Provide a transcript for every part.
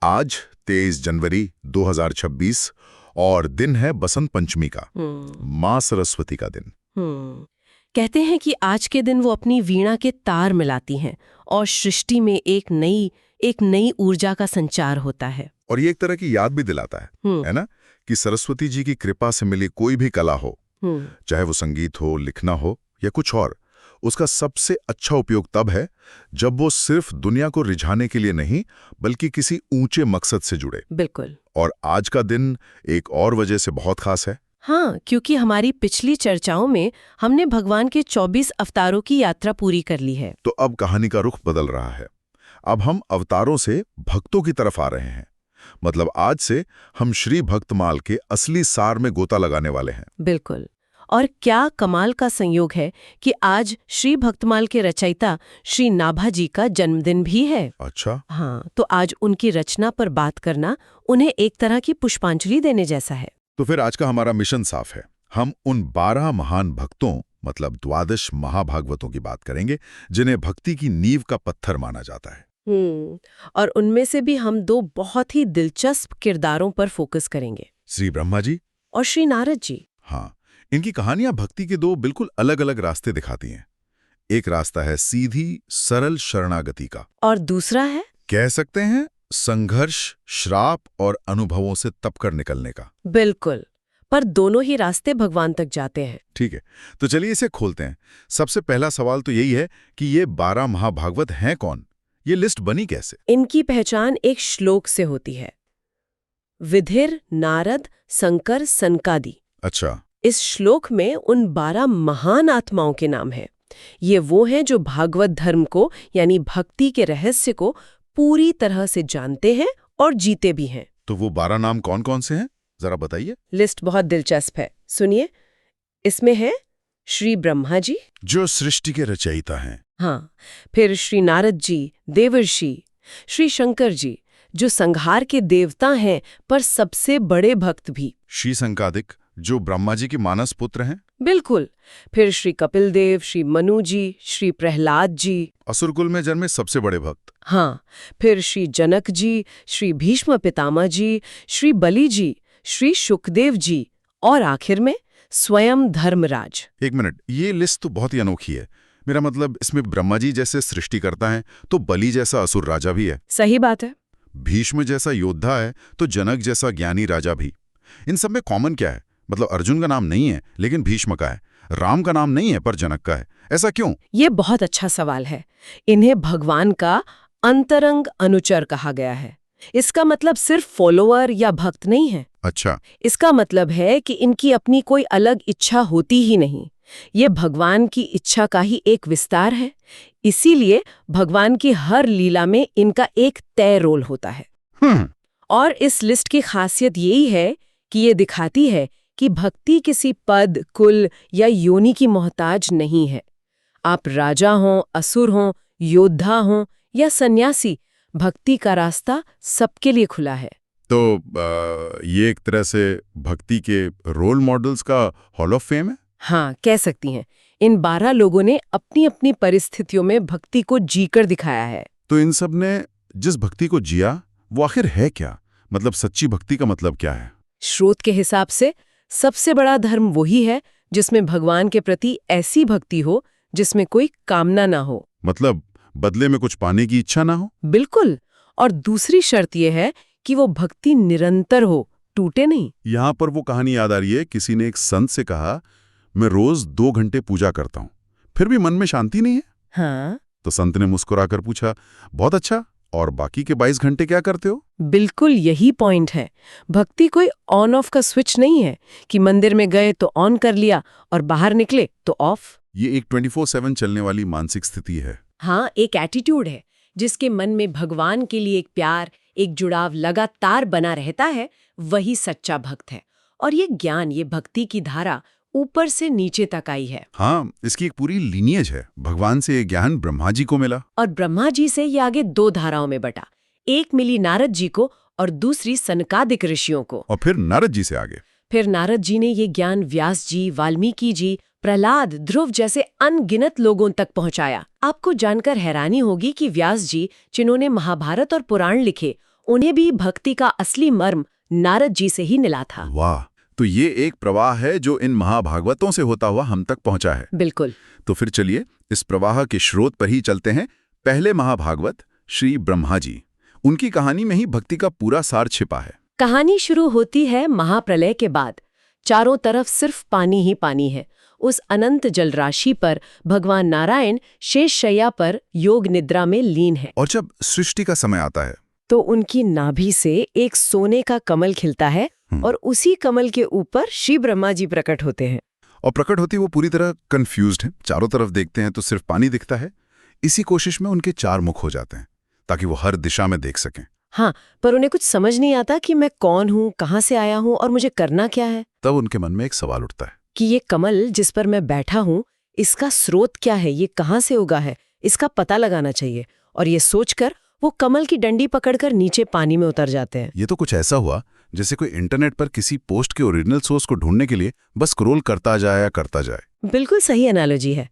आज 23 जनवरी 2026 और दिन है बसंत पंचमी का, माँ सरस्वती का दिन। कहते हैं कि आज के दिन वो अपनी वीणा के तार मिलाती हैं और सृष्टि में एक नई ऊर्जा का संचार होता है। और ये एक तरह की याद भी दिलाता है ना, कि सरस्वती जी की कृपा से मिली कोई भी कला हो, चाहे वो संगीत हो, लिखना हो या कुछ और, उसका सबसे अच्छा उपयोग तब है जब वो सिर्फ दुनिया को रिझाने के लिए नहीं बल्कि किसी ऊंचे मकसद से जुड़े। बिल्कुल। और आज का दिन एक और वजह से बहुत खास है। हाँ, क्योंकि हमारी पिछली चर्चाओं में हमने भगवान के 24 अवतारों की यात्रा पूरी कर ली है। तो अब कहानी का रुख बदल रहा है। अब हम अवतारों से भक्तों की तरफ आ रहे हैं। मतलब आज से हम श्री भक्तमाल के असली सार में गोता लगाने वाले हैं। बिल्कुल। और क्या कमाल का संयोग है कि आज श्री भक्तमाल के रचयिता श्री नाभा जी का जन्मदिन भी है। अच्छा। हाँ, तो आज उनकी रचना पर बात करना उन्हें एक तरह की पुष्पांजलि देने जैसा है। तो फिर आज का हमारा मिशन साफ है। हम उन 12 महान भक्तों मतलब 12 महाभागवतों की बात करेंगे जिन्हें भक्ति की नींव का पत्थर माना जाता है। और उनमें से भी हम 2 बहुत ही दिलचस्प किरदारों पर फोकस करेंगे, श्री ब्रह्मा जी और श्री नारद जी। हाँ, इनकी कहानियां भक्ति के 2 बिल्कुल अलग-अलग रास्ते दिखाती हैं। एक रास्ता है सीधी सरल शरणागति का, और दूसरा है, कह सकते हैं, संघर्ष, श्राप और अनुभवों से तपकर निकलने का। बिल्कुल, पर दोनों ही रास्ते भगवान तक जाते हैं। ठीक है, तो चलिए इसे खोलते हैं। सबसे पहला सवाल तो यही है कि ये 12 महाभागवत हैं कौन? ये लिस्ट बनी कैसे? इनकी पहचान एक श्लोक से होती है, विधिर, नारद, शंकर, सनकादि। अच्छा। इस श्लोक में उन 12 महान आत्माओं के नाम हैं। ये वो हैं जो भागवत धर्म को यानी भक्ति के रहस्य को पूरी तरह से जानते हैं और जीते भी हैं। तो वो 12 नाम कौन कौन से हैं? जरा बताइए। लिस्ट बहुत दिलचस्प है, सुनिए। इसमें है श्री ब्रह्मा जी, जो सृष्टि के रचयिता हैं। हाँ, फिर श्री नारद जी, देवर्षि। श्री शंकर जी, जो संहार के देवता हैं पर सबसे बड़े भक्त भी। श्री संकादिक, जो ब्रह्मा जी के मानस पुत्र हैं। बिल्कुल। फिर श्री कपिल देव, श्री मनु जी, श्री प्रहलाद जी, असुरकुल में जन्मे सबसे बड़े भक्त। हाँ, फिर श्री जनक जी, श्री भीष्म पितामह जी, श्री बलि जी, श्री शुकदेव जी, और आखिर में स्वयं धर्मराज। एक मिनट, ये लिस्ट तो बहुत ही अनोखी है। मेरा मतलब, इसमें ब्रह्मा जी जैसे सृष्टिकर्ता हैं तो बलि जैसा असुर राजा भी है। सही बात है। भीष्म जैसा योद्धा है तो जनक जैसा ज्ञानी राजा भी। इन सब में कॉमन क्या है? मतलब अर्जुन का नाम नहीं है लेकिन भीष्म का है, राम का नाम नहीं है पर जनक का है। ऐसा क्यों? ये बहुत अच्छा सवाल है। इन्हें भगवान का अंतरंग अनुचर कहा गया है। इसका मतलब सिर्फ फॉलोअर या भक्त नहीं है। अच्छा। इसका मतलब है कि इनकी अपनी कोई अलग इच्छा होती ही नहीं। ये भगवान की इच्छा का ही एक विस्तार है। इसीलिए भगवान की हर लीला में इनका एक तय रोल होता है। और इस लिस्ट की खासियत यही है कि ये दिखाती है कि भक्ति किसी पद, कुल या योनि की मोहताज नहीं है। आप राजा हों, असुर हों, योद्धा हों या सन्यासी, भक्ति का रास्ता सबके लिए खुला है। तो ये एक तरह से भक्ति के रोल मॉडल्स का हॉल ऑफ फेम है। हाँ, कह सकती हैं। इन 12 लोगों ने अपनी अपनी परिस्थितियों में भक्ति को जीकर दिखाया है। तो इन सब ने जिस भक्ति को जिया वो आखिर है क्या? मतलब सच्ची भक्ति का मतलब क्या है? स्रोत के हिसाब से सबसे बड़ा धर्म वही है जिसमें भगवान के प्रति ऐसी भक्ति हो जिसमें कोई कामना ना हो। मतलब बदले में कुछ पाने की इच्छा ना हो। बिल्कुल। और दूसरी शर्त यह है कि वो भक्ति निरंतर हो, टूटे नहीं। यहाँ पर वो कहानी याद आ रही है, किसी ने एक संत से कहा, मैं रोज 2 घंटे पूजा करता हूँ फिर भी मन में शांति नहीं है। हाँ। तो संत ने मुस्कुराकर पूछा, बहुत अच्छा, और बाकी के 22 घंटे क्या करते हो? बिल्कुल यही पॉइंट है। भक्ति कोई ऑन ऑफ का स्विच नहीं है कि मंदिर में गए तो ऑन कर लिया और बाहर निकले तो ऑफ। ये एक 24/7 चलने वाली मानसिक स्थिति है। हाँ, एक एटीट्यूड है जिसके मन में भगवान के लिए एक प्यार, एक जुड़ाव लगातार बना रहता है। वही सच्चा भक्त है। और ये ज्ञान, ये भक्ति की धारा ऊपर से नीचे तक आई है। हाँ, इसकी एक पूरी लीनियज है। भगवान से ये ज्ञान ब्रह्मा जी को मिला और ब्रह्मा जी से ये आगे 2 धाराओं में बटा। एक मिली नारद जी को और दूसरी सनकादिक ऋषियों को। और फिर नारद जी से आगे। फिर नारद जी ने ये ज्ञान व्यास जी, वाल्मीकि जी, प्रहलाद, ध्रुव जैसे अनगिनत लोगों तक पहुंचाया। आपको जानकर हैरानी होगी कि व्यास जी, जिन्होंने महाभारत और पुराण लिखे, उन्हें भी भक्ति का असली मर्म नारद जी से ही मिला था। वाह, तो ये एक प्रवाह है जो इन महाभागवतों से होता हुआ हम तक पहुंचा है। बिल्कुल। तो फिर चलिए इस प्रवाह के स्रोत पर ही चलते हैं। पहले महाभागवत श्री ब्रह्मा जी, उनकी कहानी में ही भक्ति का पूरा सार छिपा है। कहानी शुरू होती है महाप्रलय के बाद। चारों तरफ सिर्फ पानी ही पानी है। उस अनंत जलराशि पर भगवान नारायण शेष शैया पर योग निद्रा में लीन है। और जब सृष्टि का समय आता है तो उनकी नाभि से एक सोने का कमल खिलता है और उसी कमल के ऊपर श्री ब्रह्मा जी प्रकट होते हैं। और प्रकट होती वो पूरी तरह कंफ्यूज्ड है। चारों तरफ देखते हैं तो सिर्फ पानी दिखता है। इसी कोशिश में उनके 4 मुख हो जाते हैं ताकि वो हर दिशा में देख सकें। हाँ, पर उन्हें कुछ समझ नहीं आता कि मैं कौन हूँ, कहाँ से आया हूँ और मुझे करना क्या है। तब उनके मन में एक सवाल उठता है कि ये कमल जिस पर मैं बैठा हूँ, इसका स्रोत क्या है, ये कहाँ से उगा है, इसका पता लगाना चाहिए। और ये सोचकर वो कमल की डंडी पकड़कर नीचे पानी में उतर जाते हैं। ये तो कुछ ऐसा हुआ जैसे कोई इंटरनेट पर किसी पोस्ट के ओरिजिनल सोर्स को ढूंढने के लिए बस स्क्रॉल करता जाए या करता जाए। बिल्कुल सही एनालॉजी है।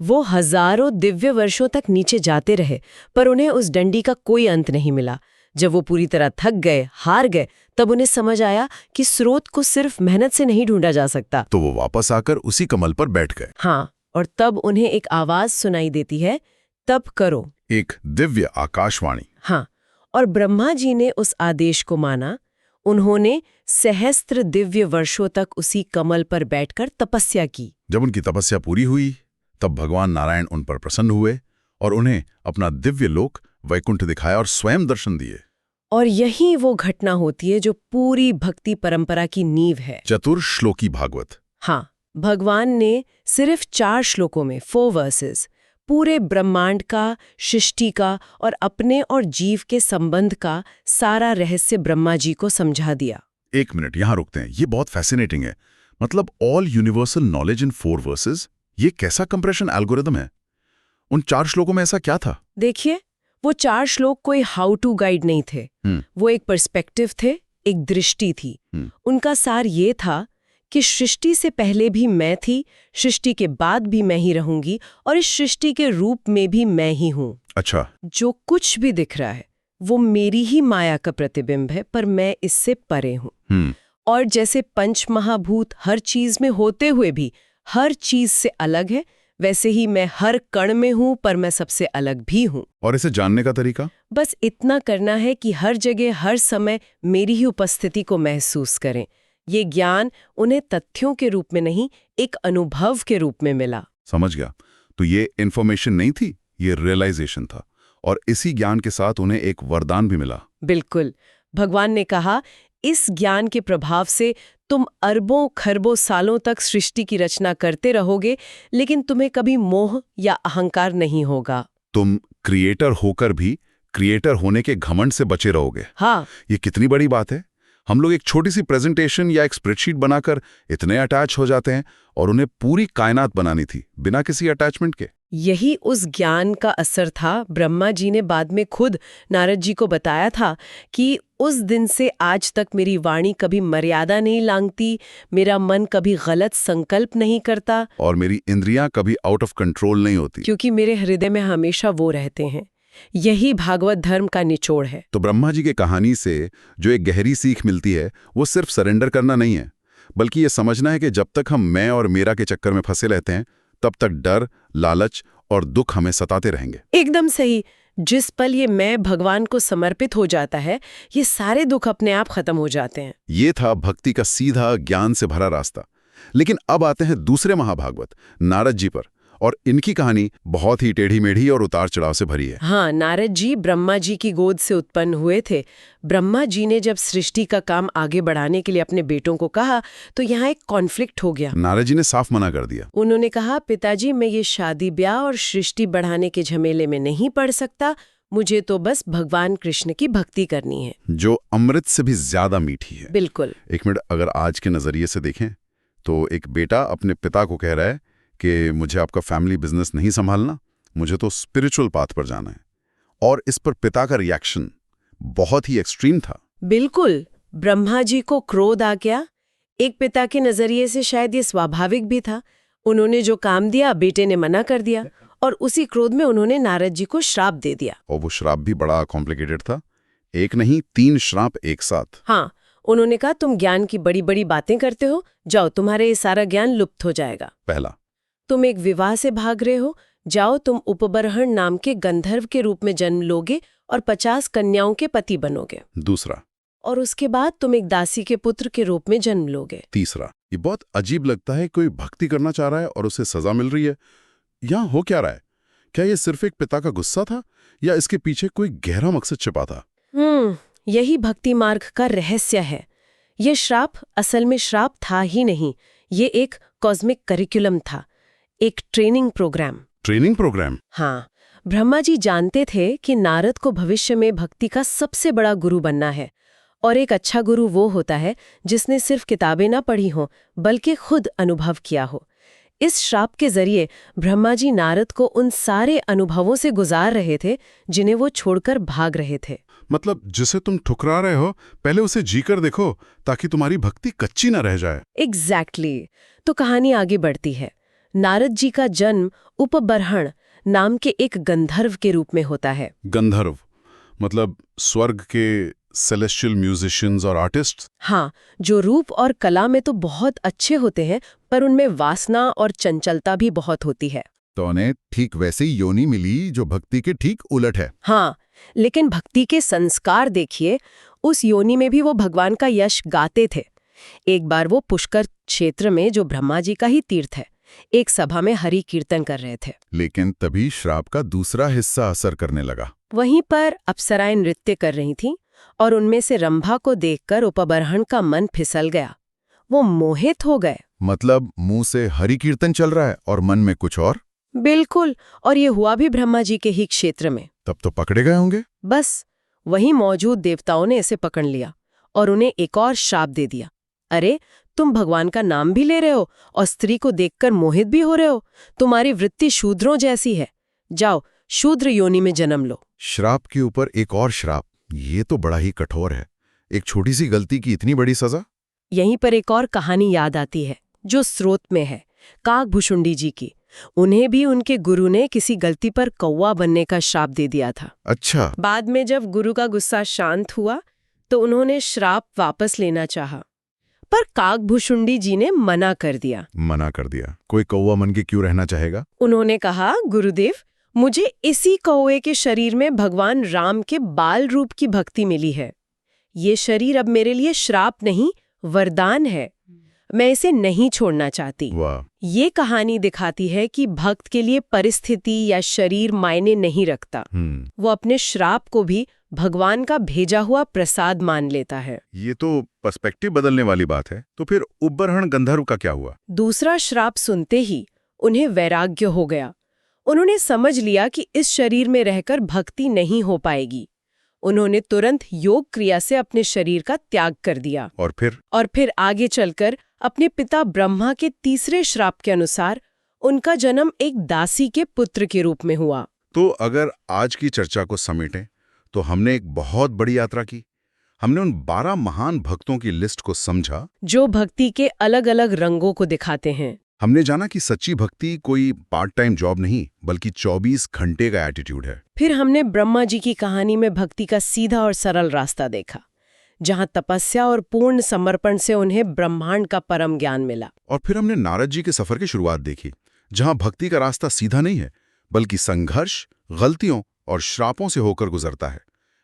वो हजारों दिव्य वर्षों तक नीचे जाते रहे, पर उन्हें उस डंडी का कोई अंत नहीं मिला। जब वो पूरी तरह थक गए, हार गए, तब उन्हें समझ आया कि स्रोत को सिर्फ मेहनत से नहीं ढूंढा जा सकता। तो वो वापस आकर उसी कमल पर बैठ गए। हाँ, और तब उन्हें एक आवाज सुनाई देती है, तब करो। एक दिव्य आकाशवाणी। हाँ, और ब्रह्मा जी ने उस आदेश को माना। उन्होंने सहस्त्र दिव्य वर्षों तक उसी कमल पर बैठकर तपस्या की। जब उनकी तपस्या पूरी हुई तब भगवान नारायण उन पर प्रसन्न हुए और उन्हें अपना दिव्य लोक वैकुंठ दिखाया और स्वयं दर्शन दिए। और यही वो घटना होती है जो पूरी भक्ति परंपरा की नींव है। चतुर्श्लोकी भागवत। हाँ, भगवान ने सिर्फ 4 श्लोकों में 4 वर्सेस पूरे ब्रह्मांड का, सृष्टि का और अपने और जीव के संबंध का सारा रहस्य ब्रह्मा जी को समझा दिया। 1 मिनट यहां रुकते हैं, ये बहुत फैसिनेटिंग है। मतलब all universal knowledge in 4 versus, ये कैसा कंप्रेशन एल्गोरिदम है? उन 4 श्लोकों में ऐसा क्या था? देखिए, वो 4 श्लोक कोई हाउ टू गाइड नहीं थे। वो एक पर्सपेक्टिव थे, एक दृष्टि थी। उनका सार ये था कि सृष्टि से पहले भी मैं थी, सृष्टि के बाद भी मैं ही रहूंगी और इस सृष्टि के रूप में भी मैं ही हूँ। अच्छा। जो कुछ भी दिख रहा है वो मेरी ही माया का प्रतिबिंब है, पर मैं इससे परे हूँ। और जैसे पंच महाभूत हर चीज में होते हुए भी हर चीज से अलग है, वैसे ही मैं हर कण में हूँ, पर मैं सबसे अलग भी हूँ। और इसे जानने का तरीका? बस इतना करना है कि हर जगह हर समय मेरी ही उपस्थिति को महसूस करें। ये ज्ञान उन्हें तथ्यों के रूप में नहीं, एक अनुभव के रूप में मिला। समझ गया। तो ये इन्फॉर्मेशन नहीं थी, ये रियलाइजेशन था। और इसी ज्ञान के साथ उन्हें एक वरदान भी मिला। बिल्कुल। भगवान ने कहा, इस ज्ञान के प्रभाव से तुम अरबों खरबों सालों तक सृष्टि की रचना करते रहोगे, लेकिन तुम्हें कभी मोह या अहंकार नहीं होगा। तुम क्रिएटर होकर भी क्रिएटर होने के घमंड से बचे रहोगे। हाँ, ये कितनी बड़ी बात है। हम लोग एक छोटी सी प्रेजेंटेशन या एक स्प्रेडशीट बनाकर इतने अटैच हो जाते हैं, और उन्हें पूरी कायनात बनानी थी बिना किसी अटैचमेंट के। यही उस ज्ञान का असर था। ब्रह्मा जी ने बाद में खुद नारद जी को बताया था कि उस दिन से आज तक मेरी वाणी कभी मर्यादा नहीं लांघती, मेरा मन कभी गलत संकल्प नहीं करता और मेरी इंद्रियां कभी आउट ऑफ कंट्रोल नहीं होती, क्योंकि मेरे हृदय में हमेशा वो रहते हैं। यही भागवत धर्म का निचोड़ है। तो ब्रह्मा जी के कहानी से जो एक गहरी सीख मिलती है वो सिर्फ सरेंडर करना नहीं है, बल्कि ये समझना है कि जब तक हम मैं और मेरा के चक्कर में फंसे रहते हैं, तब तक डर, लालच और दुख हमें सताते रहेंगे। एकदम सही। जिस पल ये मैं भगवान को समर्पित हो जाता है, ये सारे दुख अपने आप खत्म हो जाते हैं। ये था भक्ति का सीधा ज्ञान से भरा रास्ता। लेकिन अब आते हैं दूसरे महाभागवत नारद जी पर, और इनकी कहानी बहुत ही टेढ़ी मेढ़ी और उतार चढ़ाव से भरी है। हाँ, नारद जी ब्रह्मा जी की गोद से उत्पन्न हुए थे। ब्रह्मा जी ने जब सृष्टि का काम आगे बढ़ाने के लिए अपने बेटों को कहा, तो यहाँ एक कॉन्फ्लिक्ट हो गया। नारद जी ने साफ मना कर दिया। उन्होंने कहा, पिताजी, मैं ये शादी ब्याह और सृष्टि बढ़ाने के झमेले में नहीं पड़ सकता। मुझे तो बस भगवान कृष्ण की भक्ति करनी है, जो अमृत से भी ज्यादा मीठी है। बिल्कुल। 1 मिनट, अगर आज के नजरिए से देखें तो एक बेटा अपने पिता को कह रहा है कि मुझे आपका फैमिली बिजनेस नहीं संभालना, मुझे तो स्पिरिचुअल पाथ पर जाना है। और इस पर पिता का रिएक्शन बहुत ही एक्सट्रीम था। बिल्कुल। ब्रह्मा जी को क्रोध आ गया। एक पिता के नजरिए से शायद ये स्वाभाविक भी था। उन्होंने जो काम दिया, बेटे ने मना कर दिया, और उसी क्रोध में उन्होंने नारद जी को श्राप दे दिया। और वो श्राप भी बड़ा कॉम्प्लिकेटेड था। एक नहीं, 3 श्राप एक साथ। हाँ, उन्होंने कहा तुम ज्ञान की बड़ी बड़ी बातें करते हो, जाओ तुम्हारे ये सारा ज्ञान लुप्त हो जाएगा। पहला, तुम एक विवाह से भाग रहे हो, जाओ तुम उपबरहण नाम के गंधर्व के रूप में जन्म लोगे और 50 कन्याओं के पति बनोगे। दूसरा, और उसके बाद तुम एक दासी के पुत्र के रूप में जन्म लोगे। तीसरा, ये बहुत अजीब लगता है, कोई भक्ति करना चाह रहा है और उसे सजा मिल रही है। यहाँ हो क्या रहा है? क्या ये सिर्फ एक पिता का गुस्सा था या इसके पीछे कोई गहरा मकसद छिपा था? यही भक्ति मार्ग का रहस्य है। ये श्राप असल में श्राप था ही नहीं, ये एक कॉस्मिक करिकुलम था, एक ट्रेनिंग प्रोग्राम। Training programme? हाँ, ब्रह्मा जी जानते थे कि नारद को भविष्य में भक्ति का सबसे बड़ा गुरु बनना है, और एक अच्छा गुरु वो होता है जिसने सिर्फ किताबें ना पढ़ी हों बल्कि खुद अनुभव किया हो। इस श्राप के जरिए ब्रह्मा जी नारद को उन सारे अनुभवों से गुजार रहे थे जिन्हें वो छोड़कर भाग रहे थे। मतलब जिसे तुम ठुकरा रहे हो, पहले उसे जीकर देखो ताकि तुम्हारी भक्ति कच्ची न रह जाए। एग्जैक्टली। तो कहानी आगे बढ़ती है। नारद जी का जन्म उपबरहण नाम के एक गंधर्व के रूप में होता है। गंधर्व मतलब स्वर्ग के सेलेस्टियल म्यूजिशियंस और आर्टिस्ट? हाँ, जो रूप और कला में तो बहुत अच्छे होते हैं, पर उनमें वासना और चंचलता भी बहुत होती है। तो उन्हें ठीक वैसी योनि मिली जो भक्ति के ठीक उलट है। हाँ, लेकिन भक्ति के संस्कार देखिए, उस योनि में भी वो भगवान का यश गाते थे। एक बार वो पुष्कर क्षेत्र में, जो ब्रह्मा जी का ही तीर्थ है, एक सभा में हरि कीर्तन कर रहे थे। लेकिन तभी श्राप का दूसरा हिस्सा असर करने लगा। वहीं पर अप्सराएं नृत्य कर रही थीं और उनमें से रंभा को देखकर उपबरहण का मन फिसल गया। वो मोहित हो गए। मतलब मुंह से हरि कीर्तन चल रहा है और मन में कुछ और? बिल्कुल, और ये हुआ भी ब्रह्मा जी के ही क्षेत्र में। तब तो पकड़े गए होंगे। बस वहीं मौजूद देवताओं ने इसे पकड़ लिया और उन्हें एक और श्राप दे दिया। अरे, तुम भगवान का नाम भी ले रहे हो और स्त्री को देखकर मोहित भी हो रहे हो, तुम्हारी वृत्ति शूद्रों जैसी है, जाओ शूद्र योनि में जन्म लो। श्राप के ऊपर एक और श्राप, ये तो बड़ा ही कठोर है। एक छोटी सी गलती की इतनी बड़ी सजा। यहीं पर एक और कहानी याद आती है जो स्रोत में है, काकभुशुंडी जी की। उन्हें भी उनके गुरु ने किसी गलती पर कौवा बनने का श्राप दे दिया था। अच्छा। बाद में जब गुरु का गुस्सा शांत हुआ तो उन्होंने श्राप वापस लेना चाहा, पर काकभुशुंडी जी ने मना कर दिया। मना कर दिया? कोई कौवा मन के क्यों रहना चाहेगा? उन्होंने कहा, गुरुदेव, मुझे इसी कौवे के शरीर में भगवान राम के बाल रूप की भक्ति मिली है। ये शरीर अब मेरे लिए श्राप नहीं, वरदान है। मैं इसे नहीं छोड़ना चाहती। वाह। ये कहानी दिखाती है कि भक्त के लिए परिस्थिति या शरीर मायने नहीं रखता। वो अपने श्राप को भी भगवान का भेजा हुआ प्रसाद मान लेता है। ये तो पर्सपेक्टिव बदलने वाली बात है। तो फिर उपबरहण गंधर्व का क्या हुआ? दूसरा श्राप सुनते ही उन्हें वैराग्य हो गया। उन्होंने समझ लिया कि इस शरीर में रहकर भक्ति नहीं हो पाएगी। उन्होंने तुरंत योग क्रिया से अपने शरीर का त्याग कर दिया। और फिर आगे चलकर अपने पिता ब्रह्मा के तीसरे श्राप के अनुसार उनका जन्म एक दासी के पुत्र के रूप में हुआ। तो अगर आज की चर्चा को समेटें तो हमने एक बहुत बड़ी यात्रा की। हमने उन 12 महान भक्तों की लिस्ट को समझा जो भक्ति के अलग अलग रंगों को दिखाते हैं। हमने जाना कि सच्ची भक्ति कोई पार्ट टाइम जॉब नहीं बल्कि 24 घंटे का एटीट्यूड है। फिर हमने ब्रह्मा जी की कहानी में भक्ति का सीधा और सरल रास्ता देखा, जहां तपस्या और पूर्ण समर्पण से उन्हें ब्रह्मांड का परम ज्ञान मिला। और फिर हमने नारद जी के सफर की शुरुआत देखी, जहां भक्ति का रास्ता सीधा नहीं है बल्कि संघर्ष, गलतियों और श्रापों से होकर गुजरता है।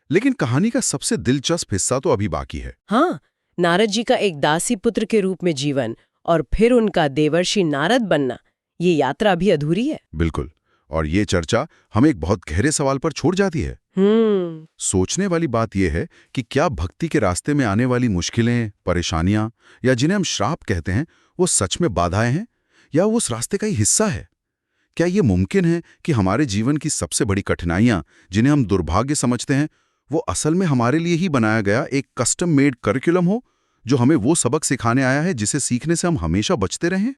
लेकिन कहानी का सबसे दिलचस्प हिस्सा तो अभी बाकी है। हाँ, नारद जी का एक दासी पुत्र के रूप में जीवन और फिर उनका देवर्षि नारद बनना, ये यात्रा भी अधूरी है। बिल्कुल। और ये चर्चा हमें एक बहुत गहरे सवाल पर छोड़ जाती है। सोचने वाली बात यह है कि क्या भक्ति के रास्ते में आने वाली मुश्किलें, परेशानियां या जिन्हें हम श्राप कहते हैं, वो सच में बाधाएं हैं या वो उस रास्ते का ही हिस्सा है? क्या ये मुमकिन है कि हमारे जीवन की सबसे बड़ी कठिनाइयां, जिन्हें हम दुर्भाग्य समझते हैं, वो असल में हमारे लिए ही बनाया गया एक कस्टम मेड करिकुलम हो, जो हमें वो सबक सिखाने आया है जिसे सीखने से हम हमेशा बचते रहें?